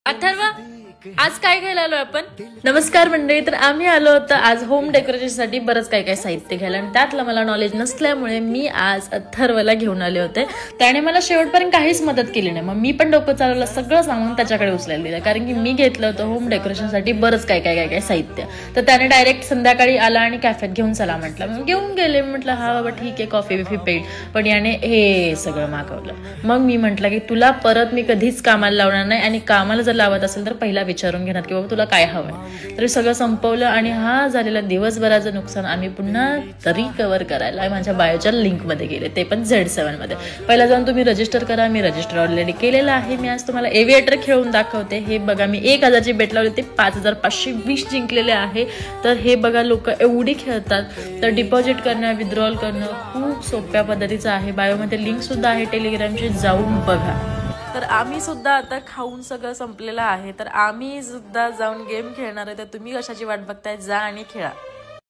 अथर्व, आज काय घ्यायला आलो आपण? नमस्कार मंडळी. तर आम्ही आलो होतो आज होम डेकोरेशनसाठी बरंच काय साहित्य घ्यायला, आणि त्यातलं मला नॉलेज नसल्यामुळे मी आज अथर्वला घेऊन आले होते. त्याने मला शेवटपर्यंत काहीच मदत केली नाही. मग मी पण डोकं चालवलं, सगळं सामान त्याच्याकडे उचलायला दिलं, कारण की मी घेतलं होतं होम डेकोरेशनसाठी बरंच काय साहित्य. तर त्याने डायरेक्ट संध्याकाळी आला आणि कॅफेत घेऊन चला म्हटलं. मग घेऊन गेले. म्हटलं हा बाबा ठीक आहे, कॉफी बिफी पेड. पण याने हे सगळं मागवलं. मग मी म्हटलं की तुला परत मी कधीच कामाला लावणार नाही, आणि कामाला जर लावत असेल तर पहिला विचारून घेणार की बाबा तुला काय हवंय. तर सगळं संपवलं, आणि हा झालेला दिवसभराचं नुकसान आम्ही पुन्हा तरी कव्हर करायला माझ्या बायोच्या लिंकमध्ये गेले, ते पण Z7 मध्ये. पहिला जाऊन तुम्ही रजिस्टर करा. मी रजिस्टर ऑलरेडी केलेलं आहे. मी आज तुम्हाला एव्हिएटर खेळून दाखवते. हे बघा, मी 1000ची बेट लावली, ते 5520 जिंकलेले आहे. तर हे बघा, लोक एवढी खेळतात. तर डिपॉझिट करणं, विथड्रॉल करणं खूप सोप्या पद्धतीचं आहे. बायोमध्ये लिंक सुद्धा आहे टेलिग्रामची, जाऊन बघा. तर आम्ही सुद्धा आता खाऊन सगळं संपलेलं आहे. तर आम्ही सुद्धा जाऊन गेम खेळणार आहे. तर तुम्ही कशाची वाट बघताय, जा आणि खेळा.